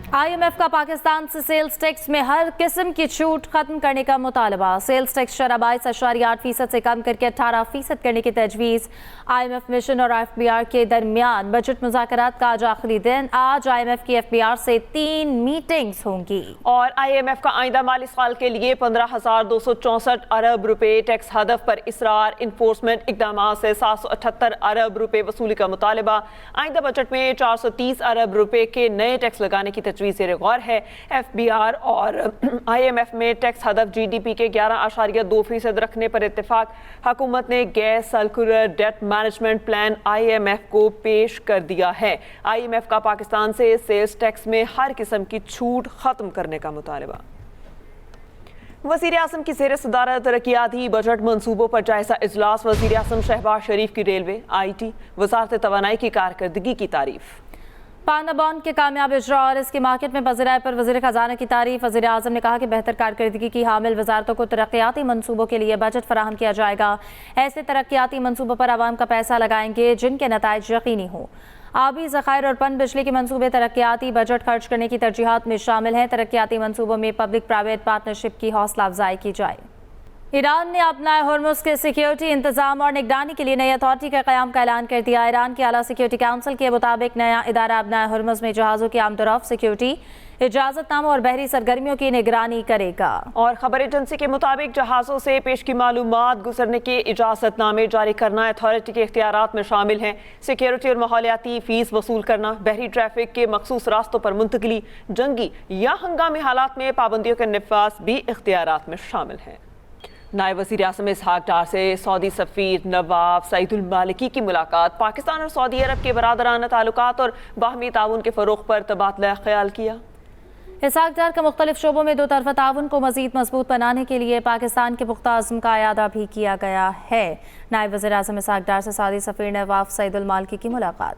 IMF का पाकिस्तान से sales tax में हर किस्म की छूट खत्म करने का मुतालबा। सेल्स टैक्स शरह 22.8% से कम करके 18% करने की तजवीज़। IMF मिशन और FBR के दरमियान बजट मुज़ाकरात का आज आखिरी दिन। आज IMF की FBR से 3 मीटिंग्स होंगी और IMF का आइंदा माली साल के लिए 15,264 अरब रुपए टैक्स हदफ पर इसरार। इन्फोर्समेंट इकदाम से 778 अरब रुपए वसूली का मुतालबा। आइंदा बजट में 430 अरब रुपए के नए टैक्स लगाने की तजवीज़ गौर है। FBR और IMF में टैक्स हदफ GDP के 11.2% रखने पर इत्तेफाक। हुकूमत ने gas circular debt management plan IMF को पेश कर दिया है। IMF का पाकिस्तान से सेल्स टैक्स में हर किस्म की छूट खत्म करने का मुतालबा। वज़ीर आज़म की ज़ेर सदारत तरक्याती बजट मनसूबों पर जायजा इजलास। वज़ीर आज़म शहबाज शरीफ की रेलवे, IT, वज़ारत तवानाई की कारकर्दगी की तारीफ। पाना बॉन्ड के कामयाब इजरा और इसकी मार्केट में बज़राए पर वज़ीर ख़जाना की तारीफ। वज़ीर आज़म ने कहा कि बेहतर कारकर्दगी की हामिल वज़ारतों को तरक्याती मनसूबों के लिए बजट फराहम किया जाएगा। ऐसे तरक्याती मनसूबों पर आवाम का पैसा लगाएंगे जिनके नताइज यकीनी हों। आबी ज़खायर और पन बिजली के मनसूबे तरक्याती बजट खर्च करने की तरजीहात में शामिल हैं। तरक्याती मनसूबों में पब्लिक प्राइवेट पार्टनरशिप की हौसला अफजाई की जाए। ईरान ने अपना होर्मुज़ के सिक्योरिटी इंतजाम और निगरानी के लिए नई अथॉरिटी के क़याम का ऐलान कर दिया। ईरान के आला सिक्योरिटी काउंसिल के मुताबिक नया इदारा अपना होर्मुज़ में जहाज़ों की आमदोरफ्त, सिक्योरिटी, इजाज़तनामा और बहरी सरगर्मियों की निगरानी करेगा। और खबर एजेंसी के मुताबिक जहाज़ों से पेश की मालूमात गुजरने के इजाज़तनामे जारी करना अथॉरिटी के इख्तियारात में शामिल हैं। सिक्योरिटी और माहौलियाती फ़ीस वसूल करना, बहरी ट्रैफिक के मखसूस रास्तों पर मुंतकली, जंगी या हंगामी हालात में पाबंदियों के नफाज भी इख्तियारात में शामिल हैं। नायब वज़ीर आज़म इसहाक डार से सऊदी सफ़ीर नवाब सईदुल मालिकी की मुलाकात। पाकिस्तान और सऊदी अरब के बरादराना ताल्लुकात और बाहमी ताउन के फ़रोग़ पर तबादला ख्याल किया। इसहाक डार का मुख्तलिफ शोबों में दो तरफ़ा ताउन को मज़ीद मजबूत बनाने के लिए पाकिस्तान के पुख्ता अज़्म का अयादा भी किया गया है। नायब वज़ीर आज़म इसहाक डार से सऊदी सफ़ीर नवाब सईदुल मालिकी की मुलाकात।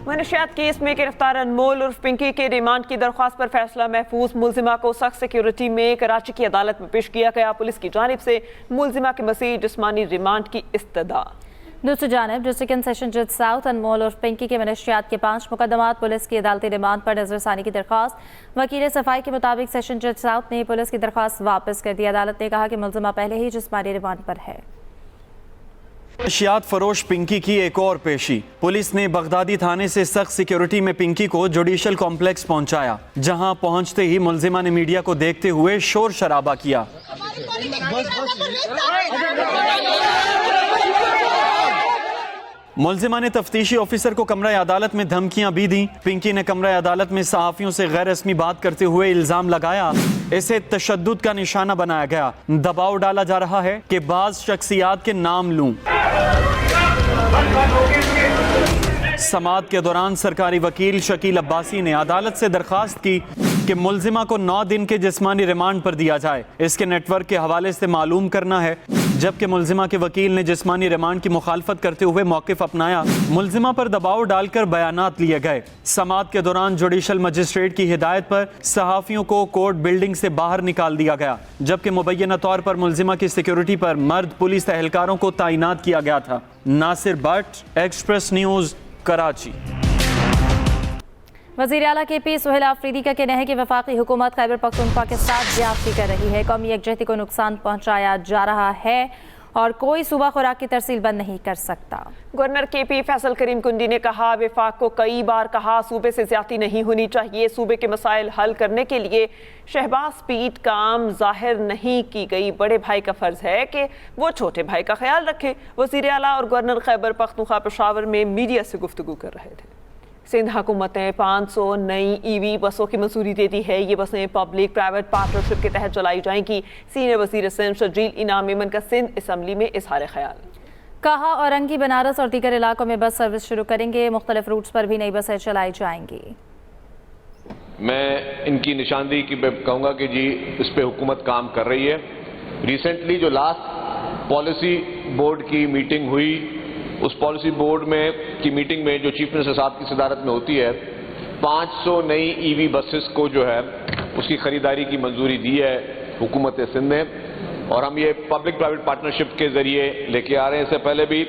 मनशियात केस में गिरफ्तार अनमोल उर्फ पिंकी के रिमांड की दरख्वास्त पर फैसला महफूज। मुलजिमा को सख्त सिक्योरिटी में कराची की अदालत में पेश किया गया। पुलिस की जानिब से मुलजिमा के मज़ीद जिस्मानी रिमांड की इस्तदा। दूसरी जानिब डिस्ट्रिक्ट सेशन जज साउथ अनमोल उर्फ पिंकी के मनशियात के 5 मुकदमात पुलिस की अदालती रिमांड पर नजरसानी की दरख्वास्त। वकील सफाई के मुताबिक सेशन जज साउथ ने पुलिस की दरख्वास्त वापस कर दी। अदालत ने कहा कि मुलजिमा पहले ही जिस्मानी रिमांड पर है। नशियात फरोश पिंकी की एक और पेशी। पुलिस ने बगदादी थाने से सख्त सिक्योरिटी में पिंकी को जुडिशल कॉम्प्लेक्स पहुंचाया, जहां पहुंचते ही मुलजिमा ने मीडिया को देखते हुए शोर शराबा किया। मुलजिमा ने तफ्तीशी ऑफिसर को कमरा अदालत में धमकियां भी दी। पिंकी ने कमरा अदालत में सहाफियों से गैर रस्मी बात करते हुए इल्जाम लगाया। इसे तशद्दुद का निशाना बनाया गया। दबाव डाला जा रहा है कि बाज शख्सियात के नाम लूं। समाअत के दौरान सरकारी वकील शकील अब्बासी ने अदालत से दरखास्त की कि मुलजिमा को 9 दिन के जिस्मानी रिमांड पर दिया जाए। इसके नेटवर्क के हवाले से मालूम करना है। जबकि मुलजिमा के वकील ने जिस्मानी रिमांड की मुखालफत करते हुए मौक़िफ़ अपनाया। मुलजिमा पर दबाव डालकर बयानात लिए गए। समाअत के दौरान जुडिशल मजिस्ट्रेट की हिदायत पर सहाफ़ियों को कोर्ट बिल्डिंग से बाहर निकाल दिया गया, जबकि मुबैना तौर पर मुलजिमा की सिक्योरिटी पर मर्द पुलिस एहलकारों को तैनात किया गया था। Nasir Bhatt, express news, Karachi. वज़ीर आला KP सुहेल आफरीदी का कहना है कि वफाकी हुकूमत खैबर पख्तूनख्वा के साथ ज्यादती कर रही है। कौमी यकजहती को नुकसान पहुँचाया जा रहा है और कोई सूबा खुराक की तरसील बंद नहीं कर सकता। गवर्नर KP फैसल करीम कुंडी ने कहा, वफाक को कई बार कहा सूबे से ज्यादती नहीं होनी चाहिए। सूबे के मसाइल हल करने के लिए शहबाज स्पीड काम जाहिर नहीं की गई। बड़े भाई का फर्ज है कि वो छोटे भाई का ख्याल रखे। वज़ीर आला और गवर्नर खैबर पख्तूनख्वा पेशावर में मीडिया से गुफ्तगू कर रहे थे। सिंध हुकूमत ने 500 नई EV बसों की मंजूरी दे दी है। ये बसें पब्लिक प्राइवेट पार्टनरशिप के तहत चलाई जाएंगी। सीनियर वज़ीर सिंध शजील इनाम मेमन का सिंध असम्बली में इजहार ख्याल। कहा औरंगी, बनारस और दीगर इलाकों में बस सर्विस शुरू करेंगे। मुख्तलिफ रूट्स पर भी नई बसें चलाई जाएंगी। मैं इनकी निशानदेही की कहूँगा कि जी इस पर हुकूमत काम कर रही है। रिसेंटली जो लास्ट पॉलिसी बोर्ड की मीटिंग हुई, उस पॉलिसी बोर्ड की मीटिंग में जो चीफ मिनिस्टर साहब की सदारत में होती है, 500 नई EV बसेस को जो है उसकी खरीदारी की मंजूरी दी है हुकूमत सिंध ने। और हम ये पब्लिक प्राइवेट पार्टनरशिप के जरिए लेके आ रहे हैं। इससे पहले भी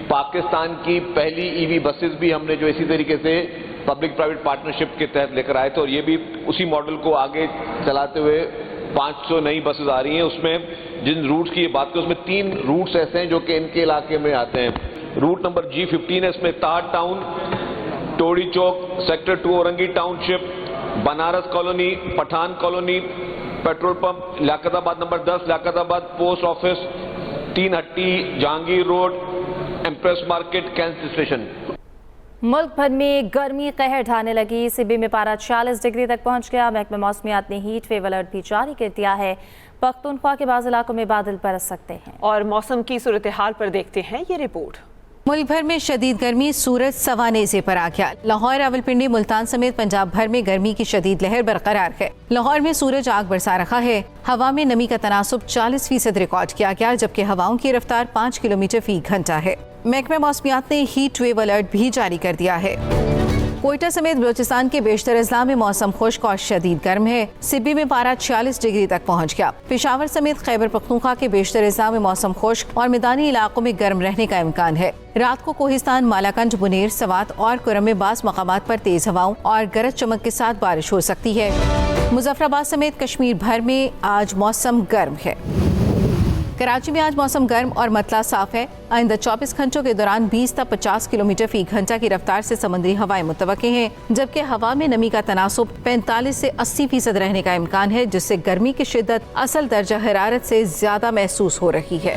पाकिस्तान की पहली EV बसेस भी हमने जो इसी तरीके से पब्लिक प्राइवेट पार्टनरशिप के तहत लेकर आए थे और ये भी उसी मॉडल को आगे चलाते हुए 500 नई बसेस आ रही हैं। उसमें जिन रूट्स की ये बात करें उसमें 3 रूट्स ऐसे हैं जो कि इनके इलाके में आते हैं। रूट नंबर G15 है, इसमें Tar town, Todi Chowk, sector 2 Orangi township, Banaras colony, Pathan colony, petrol pump, Liaquatabad number 10, Liaquatabad post office, 3 Hatti, Jahangir road, Empress market, cantt station. मुल्क भर में गर्मी कहर ढाने लगी। सिबी में पारा 46 डिग्री तक पहुंच गया। महकमा मौसमियात ने हीट वेव अलर्ट भी जारी कर दिया है। पख्तूनख्वा के बाज़ इलाकों में बादल बरस सकते हैं। और मौसम की सूरत हाल पर देखते हैं ये रिपोर्ट। मुल्क भर में शदीद गर्मी, सूरज सवानेज़े पर आ गया। लाहौर, रावलपिंडी, मुल्तान समेत पंजाब भर में गर्मी की शदीद लहर बरकरार है। लाहौर में सूरज आग बरसा रहा है। हवा में नमी का तनासुब 40% रिकॉर्ड किया गया, जबकि हवाओं की रफ्तार 5 किलोमीटर फी घंटा है। महकमा मौसमियात ने हीट वेव अलर्ट भी जारी कर दिया है। कोयटा समेत बलूचिस्तान के बेशतर अजला में मौसम खुश्क और शदीद गर्म है। सिब्बी में पारा 46 डिग्री तक पहुंच गया। पेशावर समेत खैबर पख्तूनख्वा के बेशतर अजला में मौसम खुश्क और मैदानी इलाकों में गर्म रहने का इम्कान है। रात को कोहिस्तान, मालाकंड, बुनेर, सवात और कुरम में बास मकामात पर तेज हवाओं और गरज चमक के साथ बारिश हो सकती है। मुजफ्फराबाद समेत कश्मीर भर में आज मौसम गर्म है। कराची में आज मौसम गर्म और मतला साफ है। आइंदा 24 घंटों के दौरान 20 से 50 किलोमीटर फी घंटा की रफ्तार से समुद्री हवाएं मुतवक्के हैं, जबकि हवा में नमी का तनासुब 45 से 80% रहने का इम्कान है, जिससे गर्मी की शिद्दत असल दर्जा हरारत से ज्यादा महसूस हो रही है।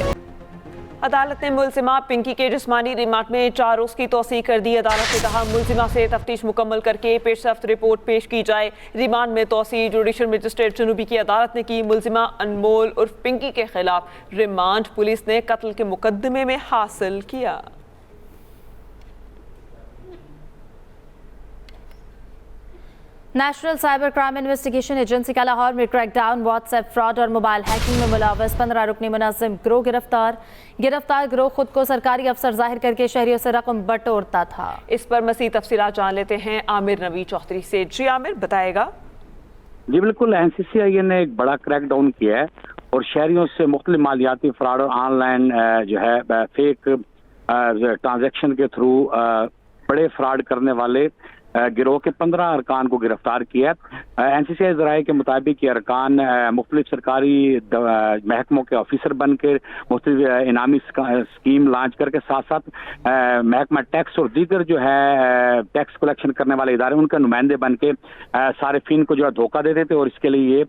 अदालत ने मुलजिमा पिंकी के जिस्मानी रिमांड में 4 रोज की तौसीह कर दी। अदालत ने कहा मुलजिमा से तफ्तीश मुकम्मल करके पेशरफ्त रिपोर्ट पेश की जाए। रिमांड में तौसीह जुडिशल मजिस्ट्रेट जनूबी की अदालत ने की। मुलजिमा अनमोल उर्फ पिंकी के खिलाफ रिमांड पुलिस ने कत्ल के मुकदमे में हासिल किया। National cyber crime investigation agency का लाहौर में क्रैकडाउन, व्हाट्सएप फ्रॉड और मोबाइल हैकिंग में मुलव्वस 15 रुकनी मुनज़्ज़म गिरोह गिरफ्तार। गिरफ्तार गिरोह खुद को सरकारी अफसर जाहिर करके शहरियों से रकम बटोरता था। इस पर मज़ीद तफसीलात जान लेते हैं आमिर नवी चौधरी से। जी आमिर, बताएगा। जी बिल्कुल, NCCIA ने एक बड़ा क्रैकडाउन किया है और शहरियों से मुख्तलिफ मालियाती फ्रॉड और ऑनलाइन जो है फेक ट्रांजैक्शन के थ्रू बड़े फ्रॉड करने वाले गिरोह के 15 अरकान को गिरफ्तार किया है। NCCI ज़राए के मुताबिक ये अरकान मुख्तलिफ सरकारी महकमों के ऑफिसर बन के मुख्तलिफ इनामी स्कीम लॉन्च करके साथ साथ महकमा टैक्स और दीगर जो है टैक्स कलेक्शन करने वाले इदारे उनके नुमाइंदे बन के सारिफिन को जो है धोखा देते थे और इसके लिए ये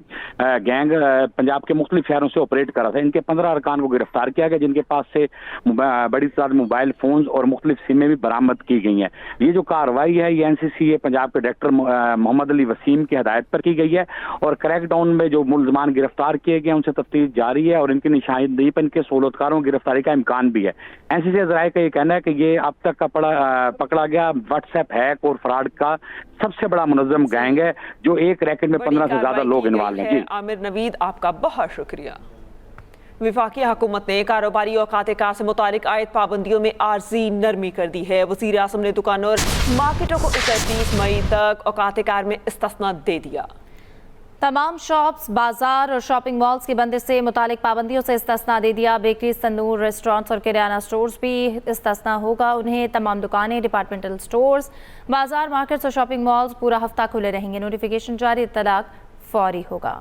गैंग पंजाब के मुख्तलिफ शहरों से ऑपरेट कर रहा था। इनके 15 अरकान को गिरफ्तार किया गया, जिनके पास से बड़ी तादाद मोबाइल फोन और मुख्तलिफ सिमें भी बरामद की गई हैं। ये जो कार्रवाई है ये NCCA पंजाब के डायरेक्टर मोहम्मद अली वसीम की हदायत पर की गई है और क्रैकडाउन में जो मुलजमान गिरफ्तार किए गए उनसे तफ्तीश जारी है और इनकी निशानदेही पर इनके सहूलतकारों की गिरफ्तारी का इम्कान भी है। NCCA ज़राए का ये कहना है कि ये अब तक का पकड़ा गया व्हाट्सएप हैक और फ्रॉड का सबसे बड़ा मुनज़्ज़म गैंग है, जो एक रैकेट में 15 से ज्यादा लोग इन्वॉल्व हैं। आमिर नवीद, आपका बहुत शुक्रिया। वफाकी हुकूमत ने कारोबारी औकात कार से मुतालिक आयद पाबंदियों में आर्जी नरमी कर दी है। वज़ीर आज़म ने दुकानों और मार्केटों को 31 मई तक औकात कार में इस्तिस्ना दे दिया। तमाम शॉप्स, बाजार और शॉपिंग मॉल्स की बंदिश से मुतालिक पाबंदियों से इस्तिस्ना दे दिया। बेकरीज, तंदूर, रेस्टोरेंट्स और किराना स्टोर्स भी इस्तिस्ना होगा। उन्हें तमाम दुकानें, डिपार्टमेंटल स्टोर्स, बाजार, मार्केट्स और शॉपिंग मॉल्स पूरा हफ्ता खुले रहेंगे। नोटिफिकेशन जारी, इत्तलाक फौरी होगा।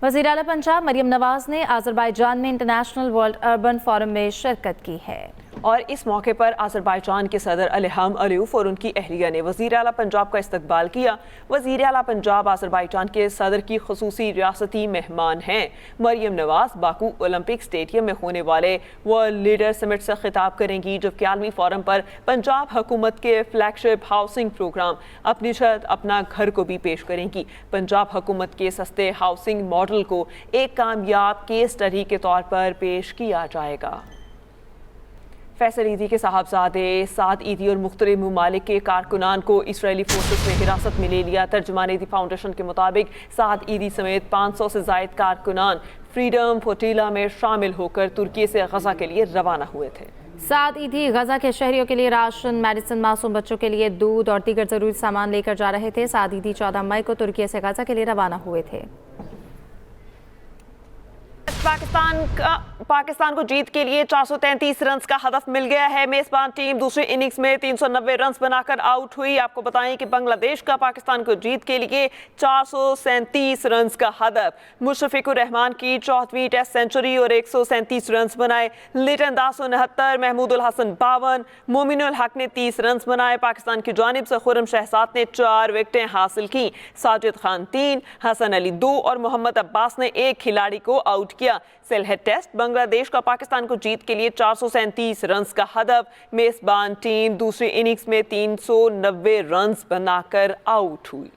वज़ीर आला पंजाब मरियम नवाज ने अज़रबैजान में इंटरनेशनल वर्ल्ड अर्बन फोरम में शिरकत की है और इस मौके पर अज़रबैजान के सदर इल्हाम अलीयव और उनकी अहलिया ने वज़ीर आला पंजाब का इस्तकबाल किया। वज़ीर आला पंजाब अज़रबैजान के सदर की खुसूसी रियासती मेहमान हैं। Maryam Nawaz Baku Olympic stadium में होने वाले वर्ल्ड लीडर समिट से खिताब करेंगी, जबकि आलमी फोरम पर पंजाब हुकूमत के फ्लैगशिप हाउसिंग प्रोग्राम अपनी छत अपना घर को भी पेश करेंगी। पंजाब हुकूमत के सस्ते हाउसिंग मॉडल को एक कामयाब केस स्टडी के तौर पर पेश किया जाएगा। फैसल ईदी के साहबजादे साद ईदी और मुख्तलिफ ममालिक के कारकुनान को इसराइली फोर्सेस ने हिरासत में ले लिया। तर्जुमान ईदी फाउंडेशन के मुताबिक साद ईदी समेत 500 से जायद कारकुनान फ्रीडम फ्लोटिला में शामिल होकर तुर्की से गजा के लिए रवाना हुए थे। साद ईदी गजा के शहरियों के लिए राशन, मेडिसिन, मासूम बच्चों के लिए दूध और दीगर जरूरी सामान लेकर जा रहे थे। साद ईदी 14 मई को तुर्की से गजा के लिए रवाना हुए थे। पाकिस्तान को जीत के लिए 433 रन का हदफ मिल गया है। मेजबान टीम दूसरी इनिंग्स में 390 रन बनाकर आउट हुई। आपको बताएं कि बांग्लादेश का पाकिस्तान को जीत के लिए 437 रन का हदफ। मुशफिकुर रहमान की 4वीं टेस्ट सेंचुरी और 137 रन बनाए। लिटन दास 69, महमूदुल हसन 52, मोमिनुल हक ने 30 रन बनाए। पाकिस्तान की जानिब से खुर्रम शहजाद ने 4 विकेटें हासिल की। साजिद खान 3, हसन अली 2 और मोहम्मद अब्बास ने 1 खिलाड़ी को आउट किया। सिलहेट टेस्ट बांग्लादेश का पाकिस्तान को जीत के लिए 437 रन का हदफ। मेजबान टीम दूसरी इनिंग्स में 390 रन बनाकर आउट हुई।